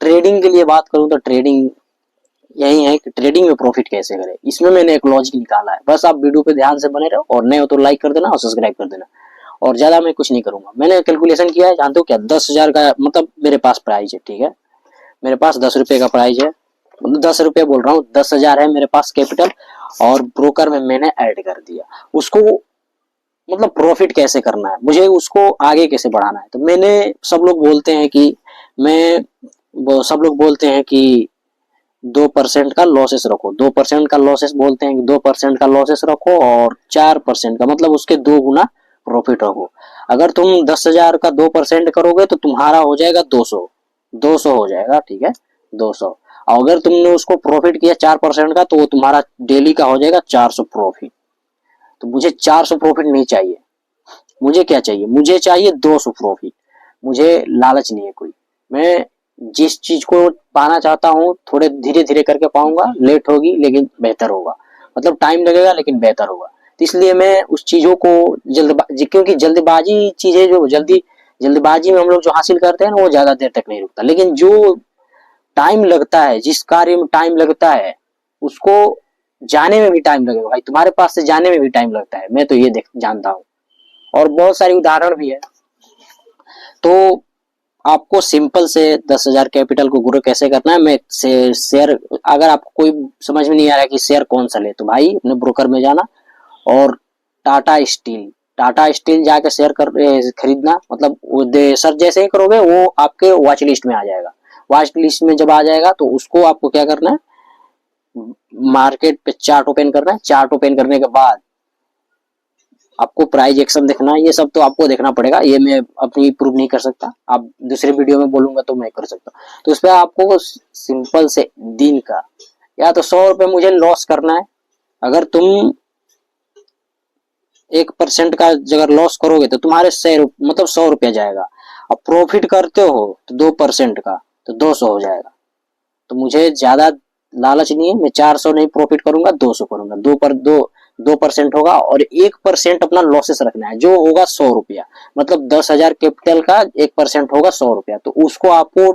Trading के लिए बात करूं तो ट्रेडिंग यही है कि ट्रेडिंग में प्रॉफिट कैसे करें, इसमें मैंने एक लॉजिक निकाला है। बस आप वीडियो पे ध्यान से बने रहो, और नए हो तो लाइक कर देना और सब्सक्राइब कर देना, और ज्यादा मैं कुछ नहीं करूंगा। मैंने कैलकुलेशन किया है, जानते हो क्या, 10,000 का मतलब मेरे पास प्राइस है, ठीक है, मेरे पास 10 रुपए का प्राइस है, मतलब 10 रुपए बोल रहा हूँ, 10,000 है मेरे पास कैपिटल, और ब्रोकर में मैंने ऐड कर दिया उसको। मतलब प्रॉफिट कैसे करना है मुझे, उसको आगे कैसे बढ़ाना है, तो मैंने, सब लोग बोलते हैं कि मैं, सब लोग बोलते हैं कि 2% का लॉसेस रखो, 2% का लॉसेस बोलते हैं कि 2% का लॉसेस रखो, और 4% का मतलब उसके 2 गुना प्रॉफिट रखो। अगर तुम 10,000 का 2% करोगे तो तुम्हारा हो जाएगा 200, 200 हो जाएगा, ठीक है, 200। और अगर तुमने उसको प्रॉफिट किया 4% का, तो वो तुम्हारा डेली का हो जाएगा 400 प्रॉफिट। तो मुझे 400 प्रॉफिट नहीं चाहिए, मुझे क्या चाहिए, मुझे चाहिए 200 प्रॉफिट। मुझे लालच नहीं है कोई, मैं जिस चीज को पाना चाहता हूँ थोड़े धीरे धीरे करके पाऊंगा, लेट होगी लेकिन बेहतर होगा, मतलब टाइम लगेगा लेकिन बेहतर होगा। तो इसलिए मैं उस चीजों को जल्दबाजी, क्योंकि जल्दबाजी चीजें जो जल्दबाजी में हम लोग जो हासिल करते हैं ना, वो ज्यादा देर तक नहीं रुकता, लेकिन जो टाइम लगता है, जिस कार्य में टाइम लगता है, उसको जाने में भी टाइम लगेगा भाई, तुम्हारे पास से जाने में भी टाइम लगता है, मैं तो ये देख जानता हूँ, और बहुत सारी उदाहरण भी है। तो आपको सिंपल से 10,000 कैपिटल को ग्रो कैसे करना है, मैं शेयर, अगर आपको कोई समझ में नहीं आ रहा है कि शेयर कौन सा ले, तो भाई अपने ब्रोकर में जाना, और टाटा स्टील, टाटा स्टील जाके शेयर कर खरीदना, मतलब सर जैसे ही करोगे वो आपके वॉच लिस्ट में आ जाएगा। वॉच लिस्ट में जब आ जाएगा तो उसको आपको क्या करना है, मार्केट पे चार्ट ओपन करना है। चार्ट ओपन करने के बाद आपको प्राइस एक्शन देखना है, ये सब तो आपको देखना पड़ेगा, ये मैं अपनी प्रूव नहीं कर सकता, आप दूसरे वीडियो में बोलूंगा तो मैं कर सकता हूँ। तो उस पर आपको सिंपल से दिन का, या तो 100 रुपए मुझे लॉस करना है। अगर तुम 1% का अगर लॉस करोगे तो तुम्हारे 100 रुपया जाएगा। अब प्रॉफिट करते हो तो 2% का, तो 200 हो जाएगा। तो मुझे ज्यादा लालच नहीं है, मैं 400 नहीं प्रॉफिट करूंगा, 200 करूंगा, 2% होगा, और 1% अपना लॉसेस रखना है, जो होगा 100 रुपया, मतलब 10,000 कैपिटल का 1% होगा 100 रुपया। तो उसको आपको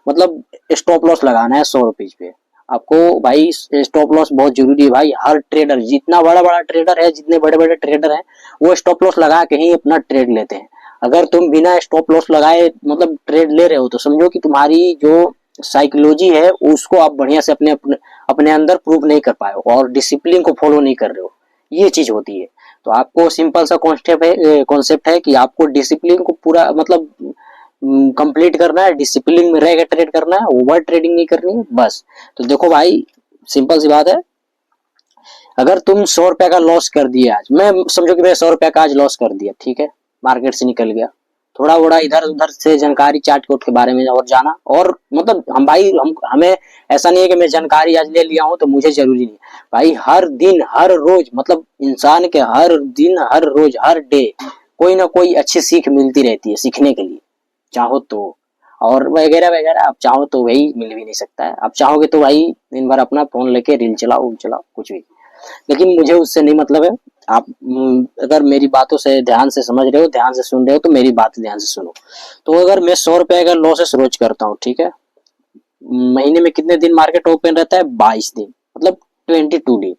मतलब स्टॉप लॉस लगाना है 100 रुपीज पे। आपको भाई स्टॉप लॉस बहुत जरूरी है भाई, हर ट्रेडर, जितना बड़ा बड़ा ट्रेडर है, जितने बड़े बड़े ट्रेडर हैं, वो स्टॉप लॉस लगा के ही अपना ट्रेड लेते हैं। अगर तुम बिना स्टॉप लॉस लगाए मतलब ट्रेड ले रहे हो, तो समझो कि तुम्हारी जो साइकोलॉजी है उसको आप बढ़िया से अपने अपने अपने अंदर प्रूव नहीं कर पाए हो, और डिसिप्लिन को फॉलो नहीं कर रहे हो, ये चीज होती है। तो आपको सिंपल सा कॉन्सेप्ट है कि आपको डिसिप्लिन को पूरा मतलब कंप्लीट करना है, डिसिप्लिन में रह के ट्रेड करना है, ओवर ट्रेडिंग नहीं करनी है बस। तो देखो भाई, सिंपल सी बात है, अगर तुम 100 रुपया का लॉस कर दिया आज, मैं समझो कि मैं 100 रुपया का आज लॉस कर दिया, ठीक है, मार्केट से निकल गया, थोड़ा बड़ा इधर उधर से जानकारी चार्ट कोड के बारे में और जाना, और मतलब हम भाई हमें ऐसा नहीं है कि मैं जानकारी आज ले लिया हूं तो मुझे जरूरी नहीं भाई, हर दिन हर रोज, मतलब इंसान के हर दिन हर रोज हर डे कोई ना कोई अच्छी सीख मिलती रहती है सीखने के लिए, चाहो तो, और वगैरह वगैरह। आप चाहो तो वही मिल भी नहीं सकता है, आप चाहोगे तो भाई दिन भर अपना फोन लेके रील चलाओ कुछ भी, लेकिन मुझे उससे नहीं मतलब है। आप अगर मेरी बातों से ध्यान से समझ रहे हो, ध्यान से सुन रहे हो, तो मेरी बात ध्यान से सुनो। तो अगर मैं 100 रुपए का लॉसेस रोज करता हूँ, ठीक है, महीने में कितने दिन मार्केट ओपन रहता है, 22 दिन, मतलब 22 दिन।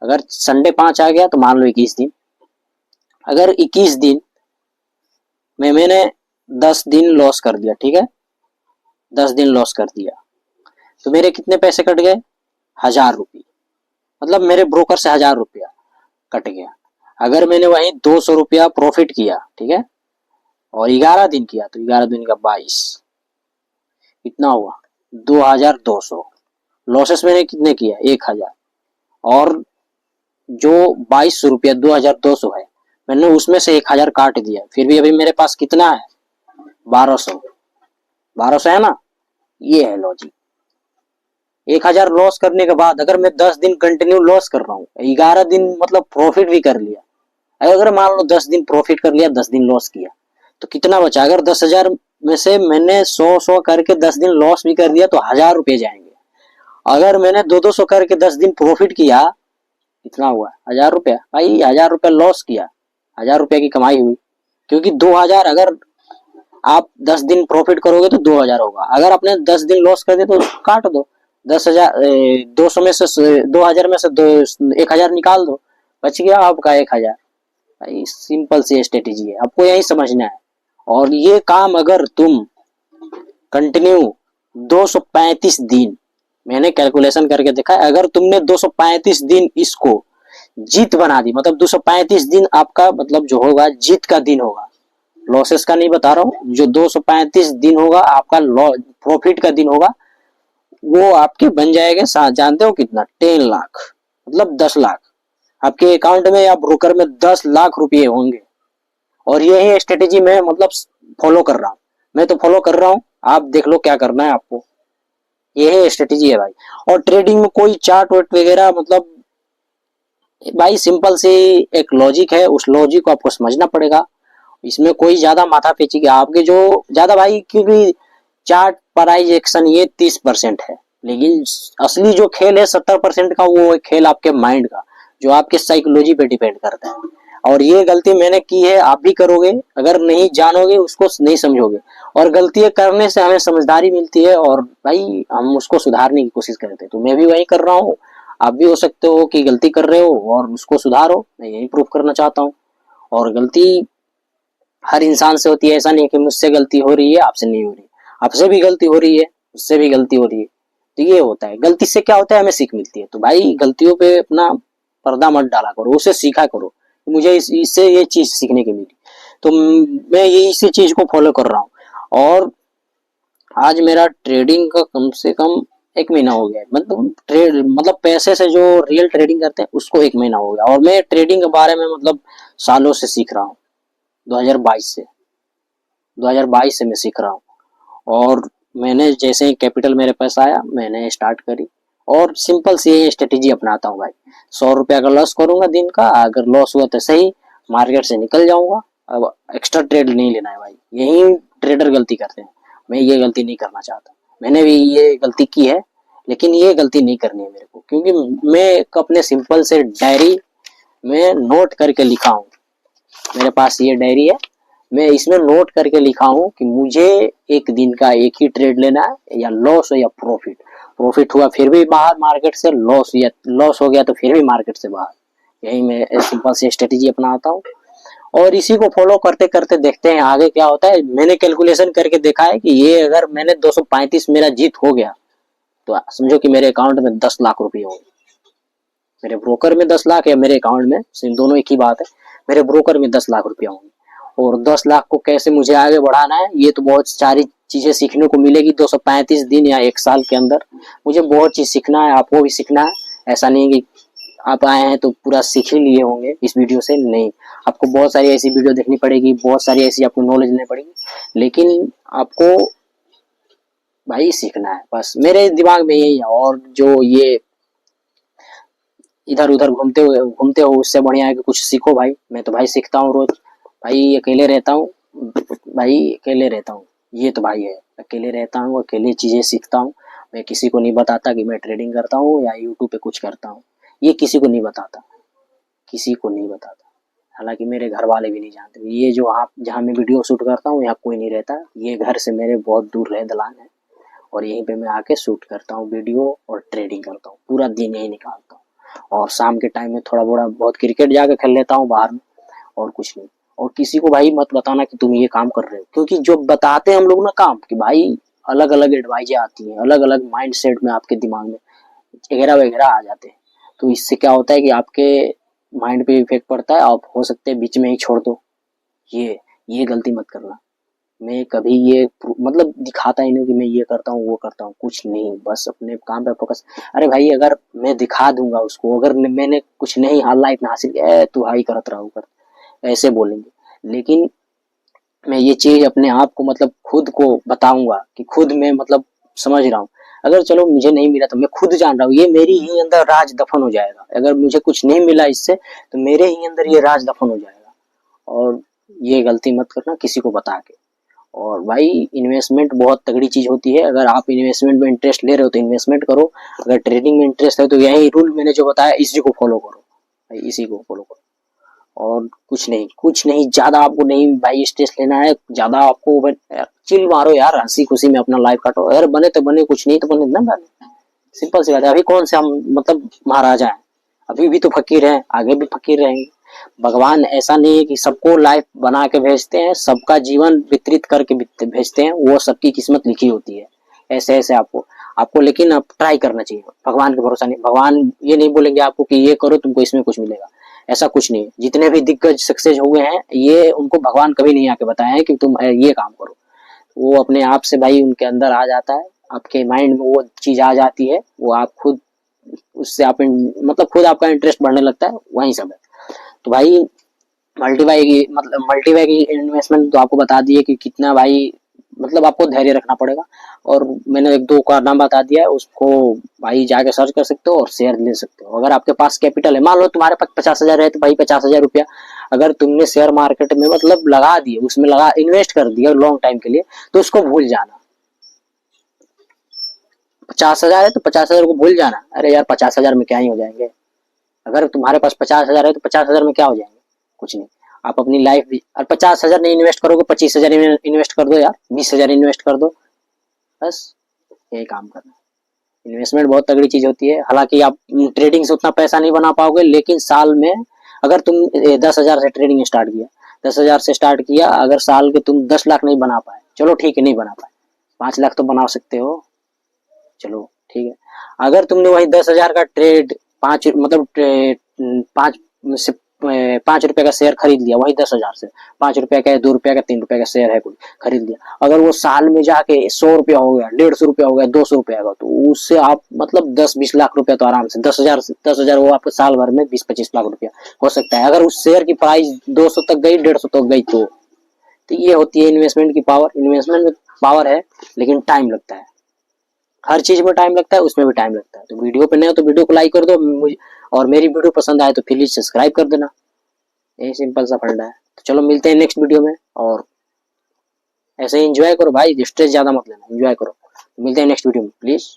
अगर संडे 5 आ गया तो मान लो 21 दिन। अगर 21 दिन में मैंने 10 दिन लॉस कर दिया, ठीक है, 10 दिन लॉस कर दिया, तो मेरे कितने पैसे कट गए, 1,000 रुपये, मतलब मेरे ब्रोकर से 1,000 रुपया कट गया। अगर मैंने वही 200 रुपया प्रॉफिट किया, ठीक है, और 11 दिन किया, तो 11 दिन का 22, कितना हुआ, 2,200। लॉसेस मैंने कितने किया, 1,000, और जो 2200 रुपया 2,200 है, मैंने उसमें से 1,000 काट दिया, फिर भी अभी मेरे पास कितना है, 1,200, 1,200 है ना, ये है लॉजिक। 1,000 लॉस करने के बाद अगर मैं 10 दिन कंटिन्यू लॉस कर रहा हूँ, 11 दिन मतलब प्रॉफिट भी कर लिया, अगर मान लो 10 दिन प्रॉफिट कर लिया, 10 दिन लॉस किया, तो कितना बचा, अगर 10,000 में से मैंने 100 करके 10 दिन लॉस भी कर दिया तो 1,000 रुपये जाएंगे। अगर मैंने 200 करके 10 दिन प्रॉफिट किया, कितना हुआ, 1,000 रुपया, भाई 1,000 रुपया लॉस किया, 1,000 रुपया की कमाई हुई, क्योंकि 2,000 अगर आप 10 दिन प्रॉफिट करोगे तो 2000 होगा। अगर आपने 10 दिन लॉस कर दिया तो उसको काट दो, 10,000 200 में से 2000 में से 1000 निकाल दो, बच गया आपका 1000। भाई सिंपल सी स्ट्रेटेजी है, आपको यही समझना है। और ये काम अगर तुम कंटिन्यू 235 दिन, मैंने कैलकुलेशन करके देखा है, अगर तुमने 235 दिन इसको जीत बना दी, मतलब 235 दिन आपका मतलब जो होगा जीत का दिन होगा, लॉसेस का नहीं बता रहा हूँ, जो 235 दिन होगा आपका प्रॉफिट का दिन होगा, वो आपके बन जाएगा जानते हो कितना, 10 लाख, मतलब 10 लाख आपके अकाउंट में या ब्रोकर में 10 लाख रुपए होंगे। और यही स्ट्रेटेजी मैं मतलब फॉलो कर रहा हूँ, मैं तो फॉलो कर रहा हूँ, आप देख लो क्या करना है आपको, यही स्ट्रेटेजी है भाई। और ट्रेडिंग में कोई चार्ट वार्ट वगैरह मतलब भाई सिंपल सी एक लॉजिक है, उस लॉजिक को आपको समझना पड़ेगा, इसमें कोई ज्यादा माथा पेची की आपके जो ज्यादा भाई, क्योंकि चार्ट प्राइजेक्शन ये 30% है, लेकिन असली जो खेल है 70% का, वो खेल आपके माइंड का, जो आपके साइकोलॉजी पे डिपेंड करता है। और ये गलती मैंने की है, आप भी करोगे, अगर नहीं जानोगे उसको नहीं समझोगे, और गलतियां करने से हमें समझदारी मिलती है, और भाई हम उसको सुधारने की कोशिश करते हैं। तो मैं भी वही कर रहा हूँ, आप भी हो सकते हो कि गलती कर रहे हो और उसको सुधारो, मैं यही प्रूव करना चाहता हूँ। और गलती हर इंसान से होती है, ऐसा नहीं है कि मुझसे गलती हो रही है आपसे नहीं हो रही, आपसे भी गलती हो रही है, मुझसे भी गलती हो रही है। तो ये होता है, गलती से क्या होता है, हमें सीख मिलती है। तो भाई गलतियों पे अपना पर्दा मत डाला करो, उसे सीखा करो, मुझे इससे ये चीज सीखने की मिली, तो मैं ये इसी चीज को फॉलो कर रहा हूँ। और आज मेरा ट्रेडिंग का कम से कम 1 महीना हो गया है, मतलब ट्रेड मतलब पैसे से जो रियल ट्रेडिंग करते हैं उसको 1 महीना हो गया, और मैं ट्रेडिंग के बारे में मतलब सालों से सीख रहा हूँ, 2022 से 2022 से मैं सीख रहा हूँ। और मैंने जैसे ही कैपिटल मेरे पास आया मैंने स्टार्ट करी, और सिंपल सी ये स्ट्रेटेजी अपनाता हूँ भाई, 100 रुपया का लॉस करूंगा दिन का, अगर लॉस हुआ तो सही, मार्केट से निकल जाऊंगा। अब एक्स्ट्रा ट्रेड नहीं लेना है भाई, यही ट्रेडर गलती करते हैं, मैं ये गलती नहीं करना चाहता, मैंने भी ये गलती की है, लेकिन ये गलती नहीं करनी है मेरे को, क्योंकि मैं अपने सिंपल से डायरी में नोट करके लिखा हूँ, मेरे पास ये डायरी है, मैं इसमें नोट करके लिखा हूँ कि मुझे एक दिन का एक ही ट्रेड लेना है, या लॉस हो या प्रॉफिट, प्रॉफिट हुआ फिर भी बाहर मार्केट से, लॉस हो गया तो फिर भी मार्केट से बाहर, यही मैं सिंपल सी स्ट्रेटेजी अपनाता हूँ। और इसी को फॉलो करते करते देखते हैं आगे क्या होता है। मैंने कैलकुलेशन करके देखा है कि ये अगर मैंने 235 मेरा जीत हो गया, तो समझो कि मेरे अकाउंट में 10 लाख रुपए होंगे, मेरे ब्रोकर में 10 लाख या मेरे अकाउंट में, दोनों एक ही बात है, मेरे ब्रोकर में 10 लाख रुपया होंगे। और 10 लाख को कैसे मुझे आगे बढ़ाना है, ये तो बहुत सारी चीजें सीखने को मिलेगी 235 दिन या 1 साल के अंदर, मुझे बहुत चीज सीखना है, आपको भी सीखना है। ऐसा नहीं कि आप आए हैं तो पूरा सीख ही लिए होंगे इस वीडियो से, नहीं, आपको बहुत सारी ऐसी वीडियो देखनी पड़ेगी, बहुत सारी ऐसी आपको नॉलेज लेनी पड़ेगी, लेकिन आपको भाई सीखना है, बस मेरे दिमाग में यही है। और जो ये इधर उधर घूमते हो उससे बढ़िया है कि कुछ सीखो भाई, मैं तो भाई सीखता हूँ रोज, भाई अकेले रहता हूँ, भाई अकेले रहता हूँ, ये तो भाई है, अकेले रहता हूँ, अकेले चीजें सीखता हूँ, मैं किसी को नहीं बताता कि मैं ट्रेडिंग करता हूँ या यूट्यूब पे कुछ करता हूँ, ये किसी को नहीं बताता, किसी को नहीं बताता, हालांकि मेरे घर वाले भी नहीं जानते। ये जो आप जहाँ मैं वीडियो शूट करता हूँ यहाँ कोई नहीं रहता, ये घर से मेरे बहुत दूर है, दलान है, और यहीं पे मैं आके शूट करता हूँ वीडियो और ट्रेडिंग करता हूँ, पूरा दिन यही निकालता हूँ। और शाम के टाइम में थोड़ा बड़ा बहुत क्रिकेट जाके खेल लेता हूँ बाहर में, और कुछ नहीं। और किसी को भाई मत बताना कि तुम ये काम कर रहे हो, क्योंकि जो बताते हैं हम लोग ना काम कि भाई अलग अलग एडवाइजें आती हैं, अलग अलग माइंड सेट में आपके दिमाग में वगैरह वगैरह आ जाते हैं, तो इससे क्या होता है कि आपके माइंड पे इफेक्ट पड़ता है, आप हो सकते हैं बीच में ही छोड़ दो। ये गलती मत करना। मैं कभी ये मतलब दिखाता ही नहीं कि मैं ये करता हूँ वो करता हूँ, कुछ नहीं, बस अपने काम पे फोकस। अरे भाई अगर मैं दिखा दूंगा उसको, अगर मैंने कुछ नहीं लाइफ में हासिल किया, तू हाई करत रहा कर, ऐसे बोलेंगे, लेकिन मैं ये चीज अपने आप को मतलब खुद को बताऊंगा कि खुद मैं मतलब समझ रहा हूँ, अगर चलो मुझे नहीं मिला तो मैं खुद जान रहा हूँ ये मेरी ही अंदर राज दफन हो जाएगा, अगर मुझे कुछ नहीं मिला इससे तो मेरे ही अंदर ये राज दफन हो जाएगा। और ये गलती मत करना किसी को बता के। और भाई इन्वेस्टमेंट बहुत तगड़ी चीज होती है, अगर आप इन्वेस्टमेंट में इंटरेस्ट ले रहे हो तो इन्वेस्टमेंट करो, अगर ट्रेडिंग में इंटरेस्ट है तो यही रूल मैंने जो बताया इसी को फॉलो करो भाई, इसी को फॉलो करो। और कुछ नहीं, कुछ नहीं, ज्यादा आपको नहीं भाई स्ट्रेस लेना है, ज्यादा आपको चिल मारो यार, हंसी खुशी में अपना लाइफ काटो, अगर बने तो बने, कुछ नहीं तो बने ना बने, सिंपल सी बात है। अभी कौन से हम मतलब महाराजा हैं, अभी भी तो फकीर हैं, आगे भी फकीर रहेंगे। भगवान ऐसा नहीं है कि सबको लाइफ बना के भेजते हैं, सबका जीवन वितरित करके भेजते हैं, वो सबकी किस्मत लिखी होती है ऐसे ऐसे आपको आपको लेकिन अब ट्राई करना चाहिए, भगवान के भरोसा नहीं। भगवान ये नहीं बोलेंगे आपको कि ये करो तुमको इसमें कुछ मिलेगा, ऐसा कुछ नहीं है। जितने भी दिग्गज सक्सेस हुए हैं, ये उनको भगवान कभी नहीं आके बताया है कि तुम ये काम करो, वो अपने आप से भाई उनके अंदर आ जाता है, आपके माइंड में वो चीज आ जाती है, वो आप खुद उससे आप मतलब खुद आपका इंटरेस्ट बढ़ने लगता है, वही सब है। तो भाई मल्टीबैग इन्वेस्टमेंट तो आपको बता दिए कि कितना भाई, मतलब आपको धैर्य रखना पड़ेगा, और मैंने एक दो का नाम बता दिया है, उसको भाई जाके सर्च कर सकते हो और शेयर ले सकते हो। अगर आपके पास कैपिटल है, मान लो तुम्हारे पास 50,000 है, तो भाई 50,000 रुपया अगर तुमने शेयर मार्केट में मतलब लगा दिए, उसमें लगा इन्वेस्ट कर दिया लॉन्ग टाइम के लिए, तो उसको भूल जाना। 50,000 है तो 50,000 को भूल जाना, अरे यार 50,000 में क्या ही हो जाएंगे। अगर तुम्हारे पास 50,000 है तो 50,000 में क्या हो जाएंगे, कुछ नहीं। आप अपनी लाइफ भी, और 50,000 नहीं इन्वेस्ट करोगे, 25,000 इन्वेस्ट कर दो यार, 20,000 इन्वेस्ट कर दो, बस यही काम करना। इन्वेस्टमेंट बहुत तगड़ी चीज होती है, हालांकि आप ट्रेडिंग से उतना पैसा नहीं बना पाओगे, लेकिन साल में अगर तुम 10,000 से ट्रेडिंग स्टार्ट किया, 10,000 से स्टार्ट किया, अगर साल के तुम 10 लाख नहीं बना पाए, चलो ठीक है नहीं बना पाए, 5 लाख तो बना सकते हो, चलो ठीक है। अगर तुमने वही 10,000 का ट्रेड, पांच मतलब पांच से 5 रुपए का शेयर खरीद लिया, वही 10,000 से 5 रुपए का, 2 रुपए का, 3 रुपए का शेयर है कोई, खरीद लिया, अगर वो साल में जाके 100 रुपया हो गया, 150 रुपया हो गया, 200 रुपया होगा, तो उससे आप मतलब 10-20 लाख रुपया तो आराम से, 10,000 वो आपको साल भर में 20-25 लाख रुपया हो सकता है, अगर उस शेयर की प्राइस 200 तक गई, 150 तक गई तो ये होती है इन्वेस्टमेंट की पावर। इन्वेस्टमेंट में पावर है, लेकिन टाइम लगता है, हर चीज में टाइम लगता है, उसमें भी टाइम लगता है। तो वीडियो पे नए हो तो वीडियो को लाइक कर दो, मुझे और मेरी वीडियो पसंद आए तो प्लीज सब्सक्राइब कर देना, यही सिंपल सा फंडा है। तो चलो मिलते हैं नेक्स्ट वीडियो में, और ऐसे ही एंजॉय करो भाई, स्ट्रेस ज्यादा मत लेना, एंजॉय करो। मिलते हैं नेक्स्ट वीडियो में, प्लीज।